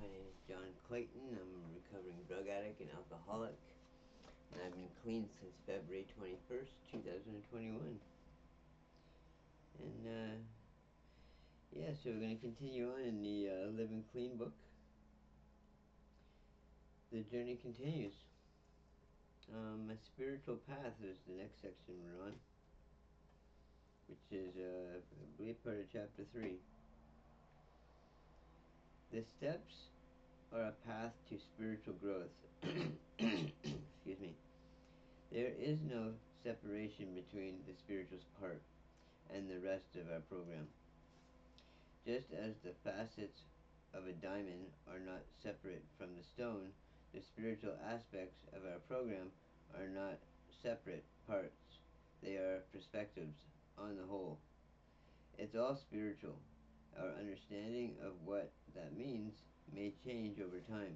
My name is John Clayton. I'm a recovering drug addict and alcoholic, and I've been clean since February 21st, 2021. And so we're going to continue on in the Living Clean book. The journey continues. A spiritual path is the next section we're on, which is, I believe, part of chapter 3. The steps are a path to spiritual growth. Excuse me. There is no separation between the spiritual part and the rest of our program. Just as the facets of a diamond are not separate from the stone, the spiritual aspects of our program are not separate parts. They are perspectives on the whole. It's all spiritual. Our understanding of what that means may change over time.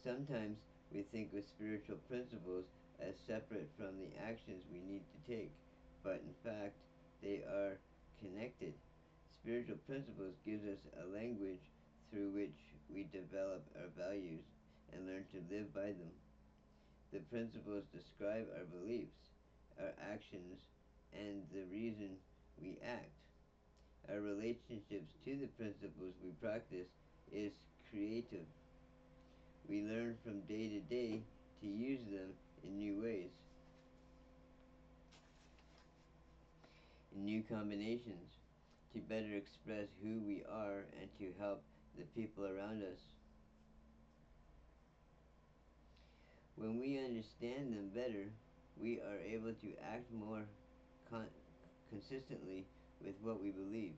Sometimes we think of spiritual principles as separate from the actions we need to take, but in fact they are connected. Spiritual principles gives us a language through which we develop our values and learn to live by them. The principles describe our beliefs, our actions, and the reason we act. Our relationships to the principles we practice is creative. We learn from day to day to use them in new ways, in new combinations, to better express who we are and to help the people around us. When we understand them better, we are able to act more consistently with what we believe.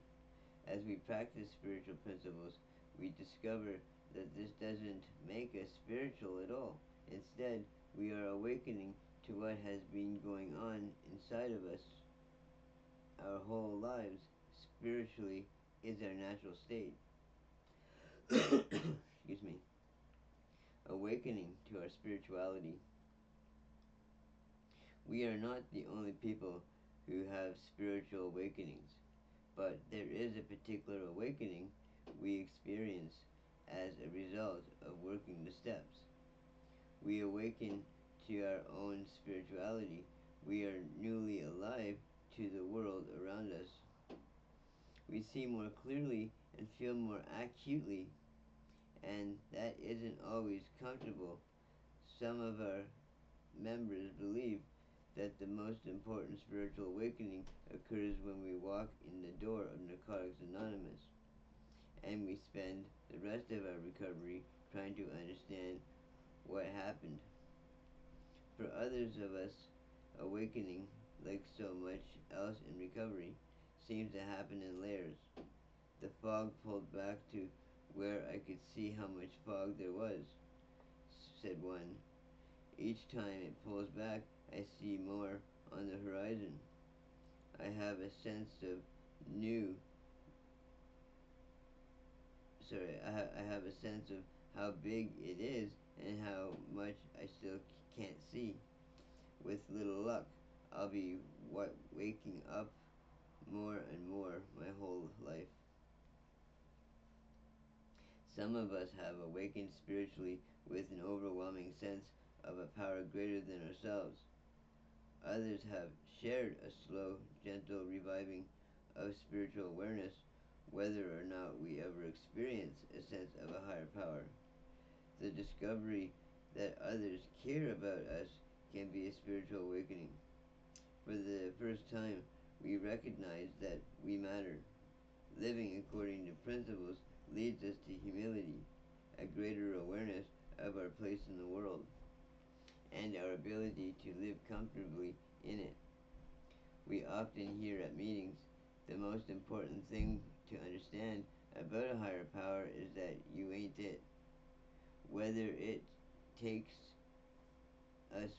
As we practice spiritual principles, we discover that this doesn't make us spiritual at all. Instead, we are awakening to what has been going on inside of us our whole lives. Spiritually is our natural state. Excuse me. Awakening to our spirituality. We are not the only people who have spiritual awakenings, but there is a particular awakening we experience as a result of working the steps. We awaken to our own spirituality. We are newly alive to the world around us. We see more clearly and feel more acutely, and that isn't always comfortable. Some of our members believe that the most important spiritual awakening occurs when we walk in the door of Narcotics Anonymous, and we spend the rest of our recovery trying to understand what happened. For others of us, awakening, like so much else in recovery, seems to happen in layers. The fog pulled back to where I could see how much fog there was, said one. Each time it pulls back, I see more on the horizon. I have a sense of new. I have a sense of how big it is and how much I still can't see. With little luck, I'll be waking up more and more my whole life. Some of us have awakened spiritually with an overwhelming sense of a power greater than ourselves. Others have shared a slow, gentle reviving of spiritual awareness, whether or not we ever experience a sense of a higher power. The discovery that others care about us can be a spiritual awakening. For the first time, we recognize that we matter. Living according to principles leads us to humility, a greater awareness of our place in the world, and our ability to live comfortably in it. We often hear at meetings, the most important thing to understand about a higher power is that you ain't it. Whether it takes us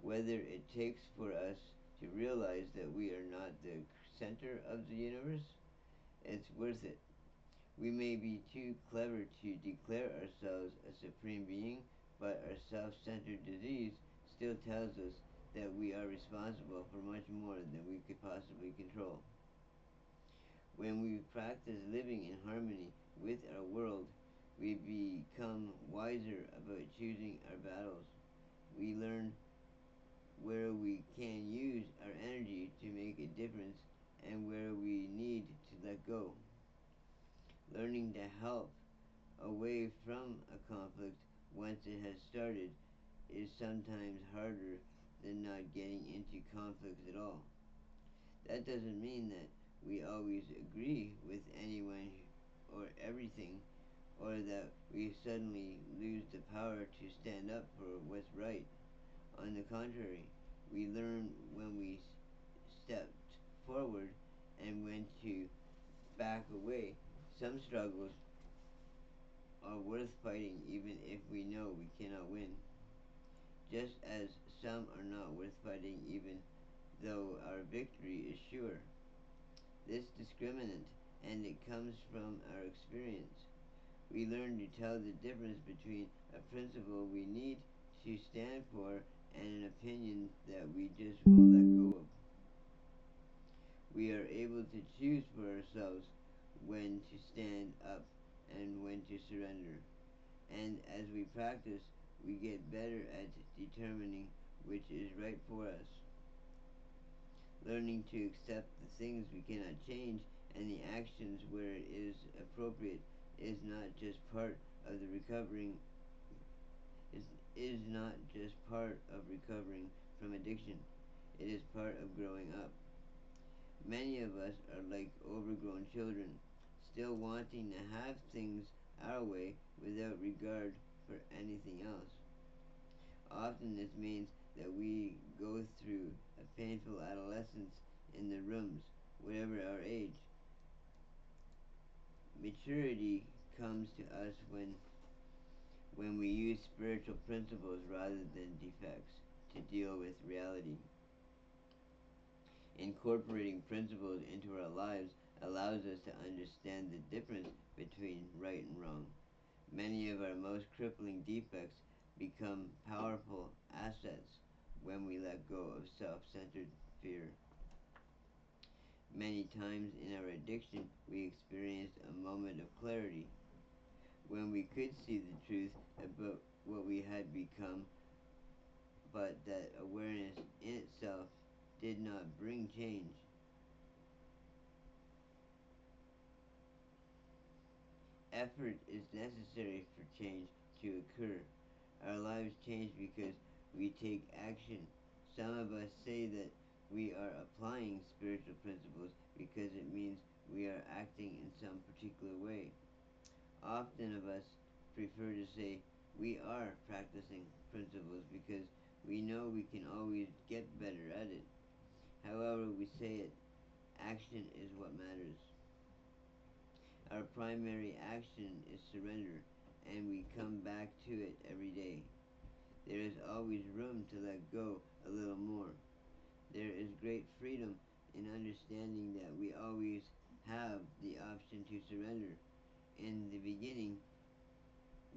whether it takes for us to realize that we are not the center of the universe, it's worth it. We may be too clever to declare ourselves a supreme being, but our self-centered disease still tells us that we are responsible for much more than we could possibly control. When we practice living in harmony with our world, we become wiser about choosing our battles. We learn where we can use our energy to make a difference and where we need to let go. Learning to help away from a conflict once it has started is sometimes harder than not getting into conflicts at all. That doesn't mean that we always agree with anyone or everything, or that we suddenly lose the power to stand up for what's right. On the contrary, we learn when we stepped forward and when to back away. Some struggles are worth fighting even if we know we cannot win, just as some are not worth fighting even though our victory is sure. This discriminant, and it comes from our experience. We learn to tell the difference between a principle we need to stand for and an opinion that we just won't let go of. We are able to choose for ourselves when to stand up and when to surrender. And as we practice, we get better at determining which is right for us. Learning to accept the things we cannot change and the actions where it is appropriate is not just part of the recovering is, is not just part of recovering from addiction. It is part of growing up. Many of us are like overgrown children, still wanting to have things our way without regard for anything else. Often this means that we go through a painful adolescence in the rooms, whatever our age. Maturity comes to us when we use spiritual principles rather than defects to deal with reality. Incorporating principles into our lives allows us to understand the difference between right and wrong. Many of our most crippling defects become powerful assets when we let go of self centered fear. Many times in our addiction, we experienced a moment of clarity when we could see the truth about what we had become, but that awareness in itself did not bring change. Effort is necessary for change to occur. Our lives change because we take action. Some of us say that we are applying spiritual principles because it means we are acting in some particular way. Often of us prefer to say we are practicing principles because we know we can always get better at it. However, we say it, action is what matters. Our primary action is surrender, and we come back to it every day. There is always room to let go a little more. There is great freedom in understanding that we always have the option to surrender. In the beginning,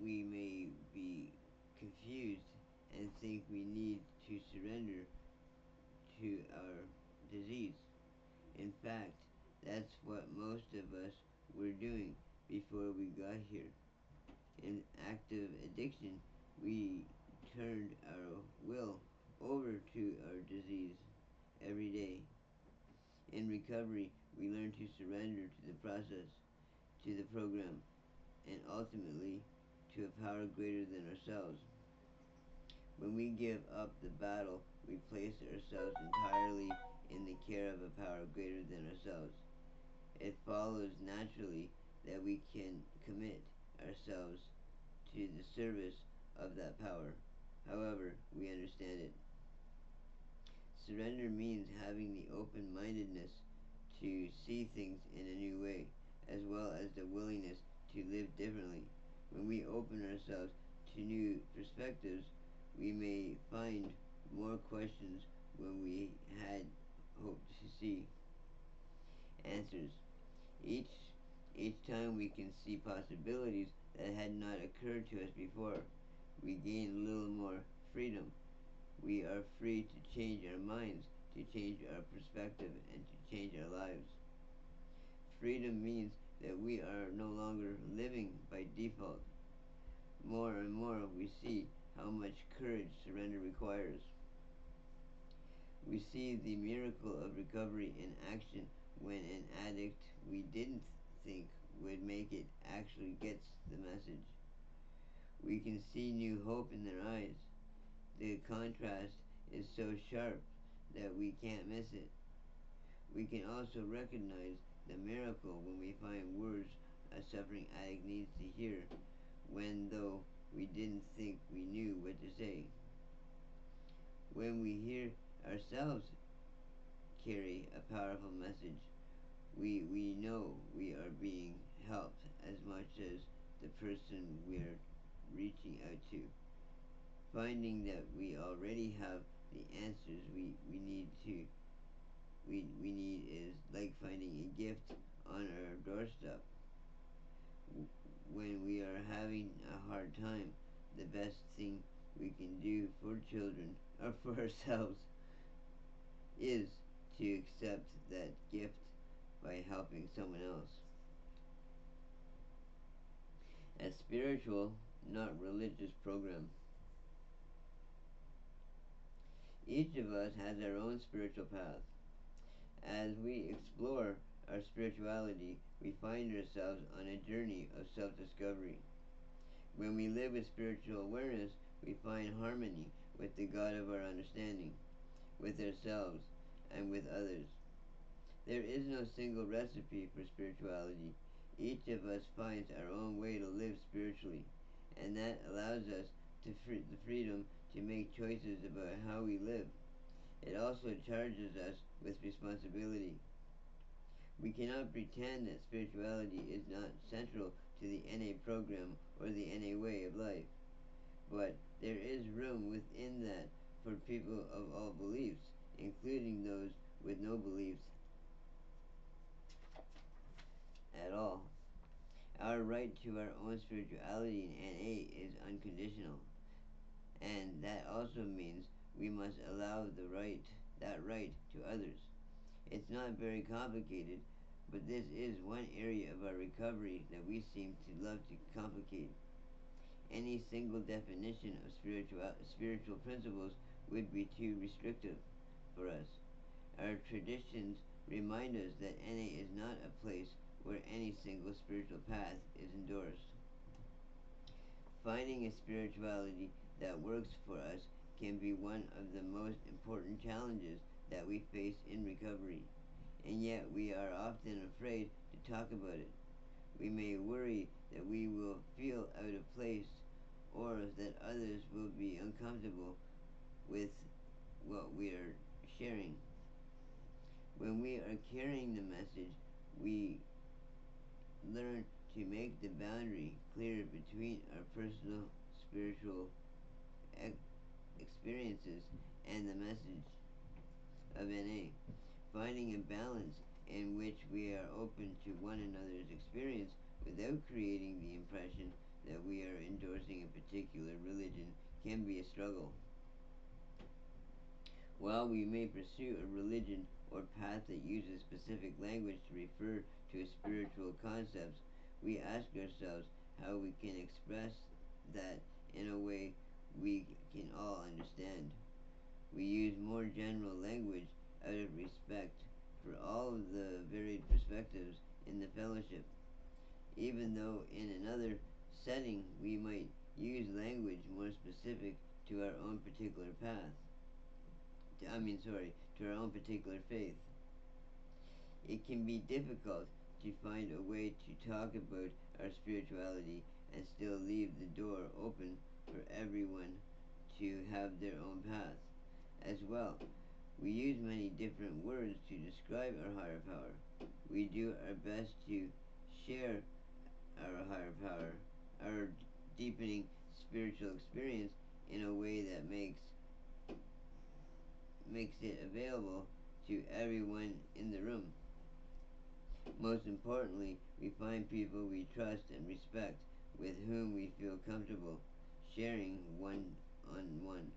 we may be confused and think we need to surrender to our disease. In fact, that's what most of us were doing before we got here. In active addiction, we turned our will over to our disease every day. In recovery, we learn to surrender to the process, to the program, and ultimately to a power greater than ourselves. When we give up the battle, we place ourselves entirely in the care of a power greater than ourselves. It follows naturally that we can commit ourselves to the service of that power, however we understand it. Surrender means having the open mindedness to see things in a new way, as well as the willingness to live differently. When we open ourselves to new perspectives, we may find more questions when we had hoped to see answers. Each each time we can see possibilities that had not occurred to us before, we gain a little more freedom. We are free to change our minds, to change our perspective, and to change our lives. Freedom means that we are no longer living by default. More and more we see how much courage surrender requires. We see the miracle of recovery in action when an addict we didn't think would make it actually gets the message. We can see new hope in their eyes. The contrast is so sharp that we can't miss it. We can also recognize the miracle when we find words a suffering addict needs to hear, when though we didn't think we knew what to say. When we hear ourselves carry a powerful message, we know we are being helped as much as the person we're reaching out to. Finding that we already have the answers we need to we need is like finding a gift on our doorstep. When we are having a hard time, the best thing we can do for children or for ourselves is to accept that gift by helping someone else. A spiritual, not religious program. Each of us has our own spiritual path. As we explore our spirituality, we find ourselves on a journey of self discovery. When we live with spiritual awareness, we find harmony with the God of our understanding, with ourselves, and with others. There is no single recipe for spirituality. Each of us finds our own way to live spiritually, and that allows us the freedom to make choices about how we live. It also charges us with responsibility. We cannot pretend that spirituality is not central to the NA program or the NA way of life, but there is room within that for people of all beliefs, including those with no beliefs at all. Our right to our own spirituality in NA is unconditional, and that also means we must allow that right to others. It's not very complicated, but this is one area of our recovery that we seem to love to complicate. Any single definition of spiritual principles would be too restrictive for us. Our traditions remind us that NA is not a place where any single spiritual path is endorsed. Finding a spirituality that works for us can be one of the most important challenges that we face in recovery, and yet we are often afraid to talk about it. We may worry that we will feel out of place or that others will be uncomfortable with what we are sharing. When we are carrying the message, we learn to make the boundary clear between our personal spiritual experiences and the message of NA. Finding a balance in which we are open to one another's experience without creating the impression that we are endorsing a particular religion can be a struggle. While we may pursue a religion or path that uses specific language to refer to spiritual concepts, we ask ourselves how we can express that in a way we can all understand. We use more general language out of respect for all of the varied perspectives in the fellowship, even though in another setting we might use language more specific to our own particular path. To our own particular faith. It can be difficult to find a way to talk about our spirituality and still leave the door open for everyone to have their own path. As well, we use many different words to describe our higher power. We do our best to share our higher power, our deepening spiritual experience in a way that makes it available to everyone in the room. Most importantly, we find people we trust and respect with whom we feel comfortable sharing one on one.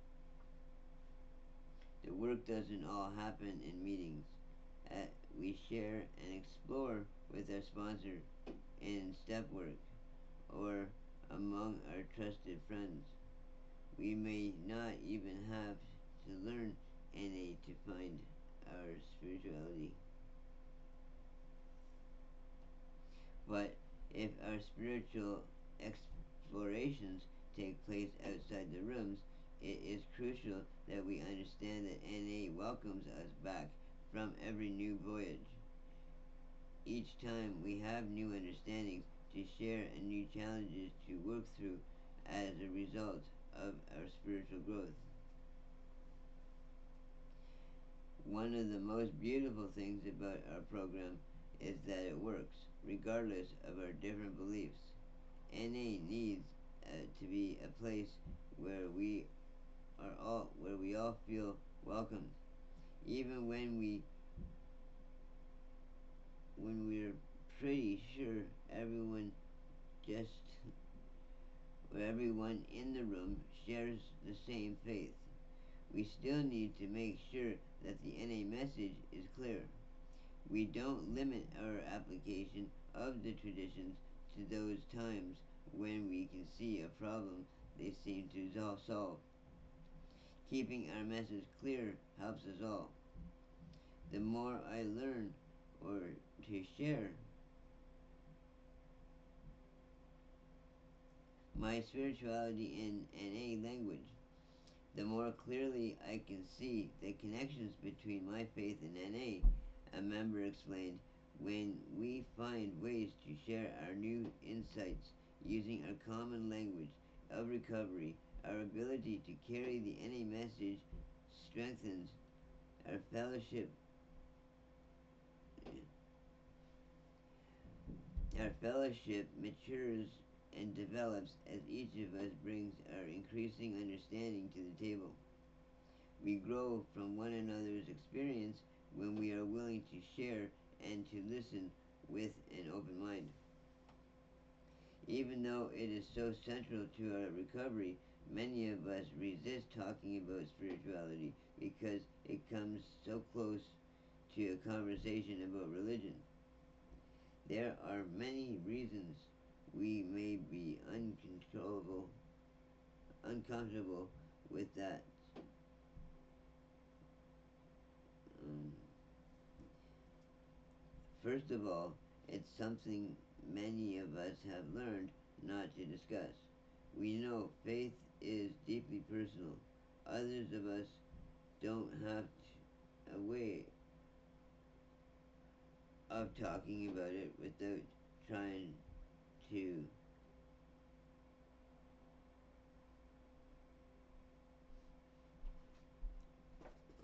The work doesn't all happen in meetings. we share and explore with our sponsor in step work or among our trusted friends. We may not even have to learn NA to find our spirituality. But if our spiritual explorations take place outside the rooms, it is crucial that we understand that NA welcomes us back from every new voyage. Each time we have new understandings to share and new challenges to work through as a result of our spiritual growth. One of the most beautiful things about our program is that it works, regardless of our different beliefs. NA needs to be a place where we all feel welcomed, even when we're pretty sure just everyone in the room shares the same faith. We still need to make sure that the NA message is clear. We don't limit our application of the traditions to those times when we can see a problem they seem to solve. Keeping our message clear helps us all. The more I learn or to share my spirituality in NA language, the more clearly I can see the connections between my faith and NA, a member explained. When we find ways to share our new insights using our common language of recovery, our ability to carry the NA message strengthens. Our fellowship our fellowship matures and develops as each of us brings our increasing understanding to the table. We grow from one another's experience when we are willing to share and to listen with an open mind. Even though it is so central to our recovery, many of us resist talking about spirituality because it comes so close to a conversation about religion. There are many reasons we may be uncomfortable with that. Um, First of all, it's something many of us have learned not to discuss. We know faith is deeply personal. Others of us don't have a way of talking about it without trying to.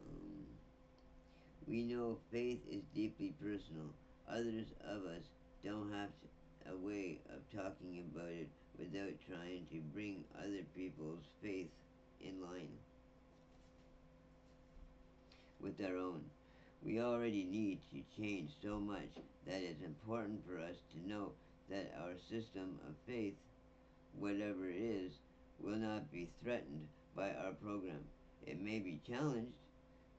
Um, we know faith is deeply personal. Others of us don't have a way of talking about it without trying to bring other people's faith in line with their own. We already need to change so much that it's important for us to know that our system of faith, whatever it is, will not be threatened by our program. It may be challenged,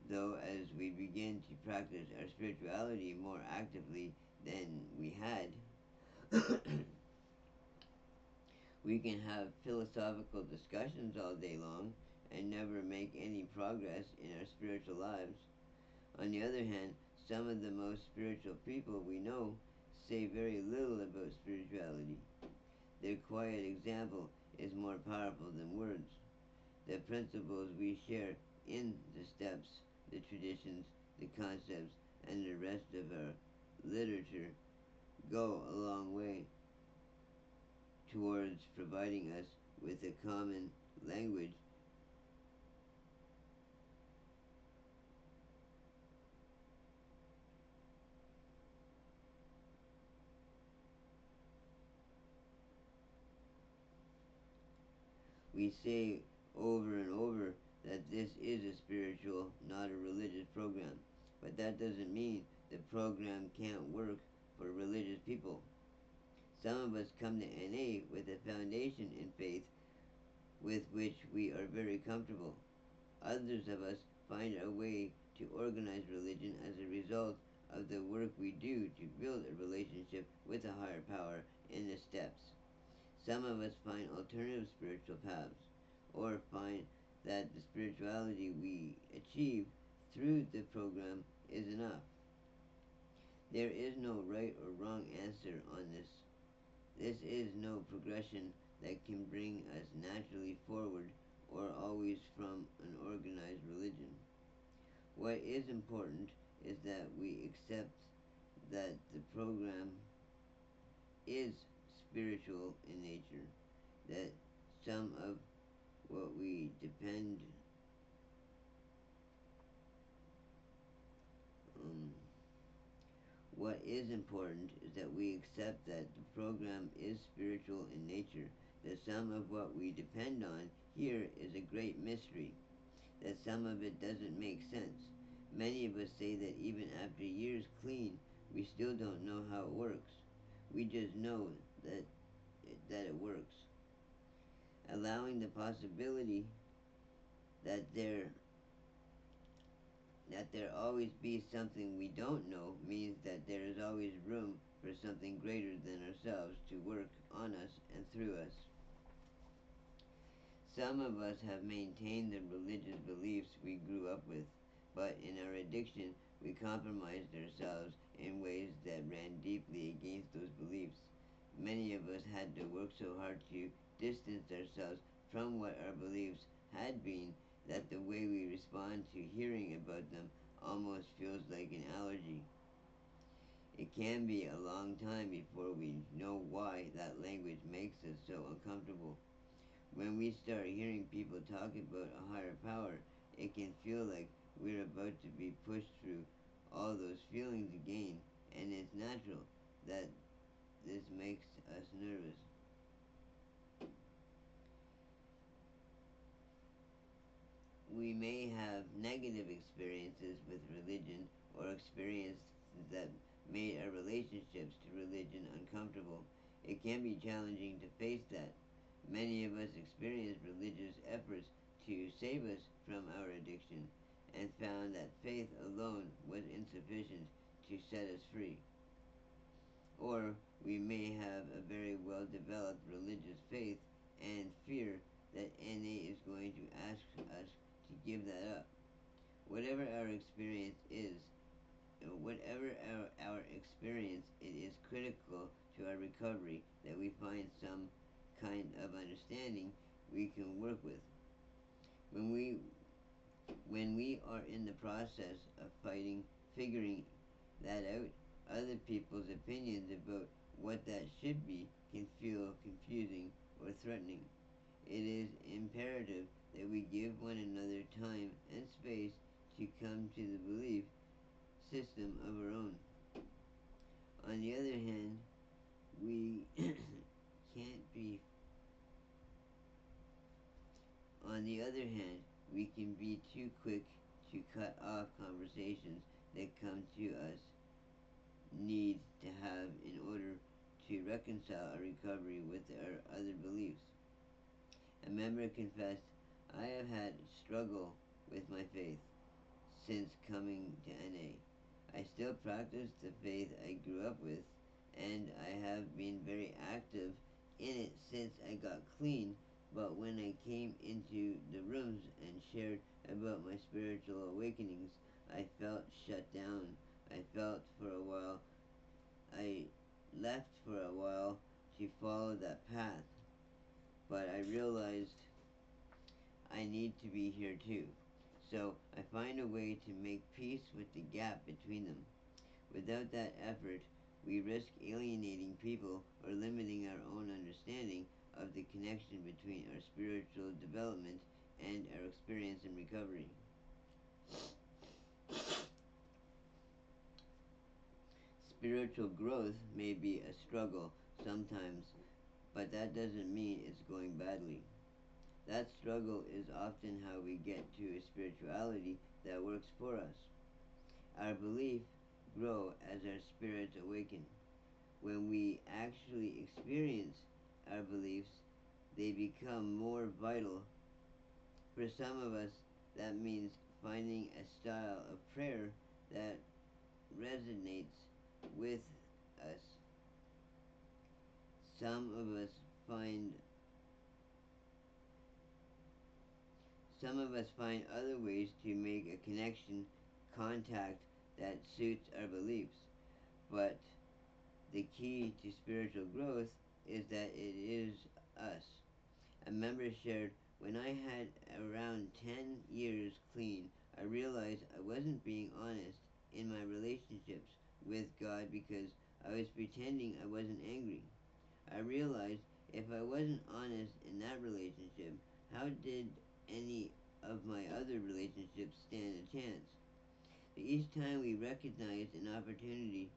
though, as we begin to practice our spirituality more actively than we had. We can have philosophical discussions all day long and never make any progress in our spiritual lives. On the other hand, some of the most spiritual people we know say very little about spirituality. Their quiet example is more powerful than words. The principles we share in the steps, the traditions, the concepts, and the rest of our literature go a long way towards providing us with a common language. We say over and over that this is a spiritual, not a religious program. But that doesn't mean the program can't work for religious people. Some of us come to NA with a foundation in faith with which we are very comfortable. Others of us find our way to organized religion as a result of the work we do to build a relationship with a higher power in the steps. Some of us find alternative spiritual paths, or find that the spirituality we achieve through the program is enough. There is no right or wrong answer on this. This is no progression that can bring us naturally forward or always from an organized religion. What is important is that we accept that the program is spiritual in nature, that some of what we depend um, what is important is that we accept that the program is spiritual in nature, that some of what we depend on here is a great mystery, that some of it doesn't make sense. Many of us say that even after years clean, we still don't know how it works. We just know that it works. Allowing the possibility that there always be something we don't know means that there is always room for something greater than ourselves to work on us and through us. Some of us have maintained the religious beliefs we grew up with, but in our addiction we compromised ourselves in ways that ran deeply against those beliefs. Many of us had to work so hard to distance ourselves from what our beliefs had been that the way we respond to hearing about them almost feels like an allergy. It can be a long time before we know why that language makes us so uncomfortable. When we start hearing people talk about a higher power, it can feel like we're about to be pushed through all those feelings again, and it's natural that this makes us nervous. We may have negative experiences with religion or experiences that made our relationships to religion uncomfortable. It can be challenging to face that. Many of us experienced religious efforts to save us from our addiction and found that faith alone was insufficient to set us free. Or we may have a very well developed religious faith and fear that NA is going to ask us to give that up. Whatever our experience is, whatever our experience, it is critical to our recovery that we find some kind of understanding we can work with. When we when we are in the process of figuring that out, other people's opinions about what that should be can feel confusing or threatening. It is imperative that we give one another time and space to come to the belief system of our own. On the other hand, we can't be on the other hand, we can be too quick to cut off conversations that come to us need to have in order to reconcile our recovery with our other beliefs. A member confessed, I have had struggle with my faith since coming to NA. I still practice the faith I grew up with, and I have been very active in it since I got clean. But when I came into the rooms and shared about my spiritual awakenings, I felt shut down. I felt for a while, I left for a while to follow that path, but I realized I need to be here too. So I find a way to make peace with the gap between them. Without that effort, we risk alienating people or limiting our own understanding of the connection between our spiritual development and our experience in recovery. Spiritual growth may be a struggle sometimes, but that doesn't mean it's going badly. That struggle is often how we get to a spirituality that works for us. Our beliefs grow as our spirits awaken. When we actually experience our beliefs, they become more vital. For some of us, that means finding a style of prayer that resonates with us. Some of us find some of us find other ways to make a connection, contact that suits our beliefs. But the key to spiritual growth is that it is us. A member shared, when I had around 10 years clean, I realized I wasn't being honest in my relationships with God because I was pretending I wasn't angry. I realized if I wasn't honest in that relationship, how did any of my other relationships stand a chance? Each time we recognize an opportunity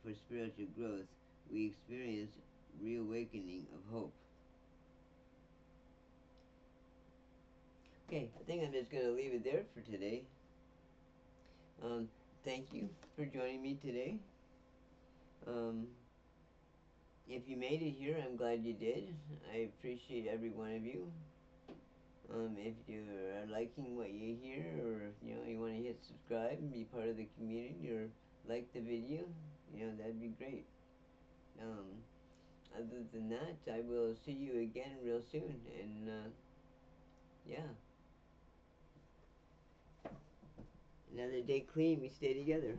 for spiritual growth, we experience reawakening of hope. Okay, I think I'm just going to leave it there for today. Um, Thank you for joining me today. Um, if you made it here, I'm glad you did. I appreciate every one of you. If you are liking what you hear, or you want to hit subscribe and be part of the community, or like the video, that'd be great. Um, Other than that, I will see you again real soon. And yeah, another day clean. We stay together.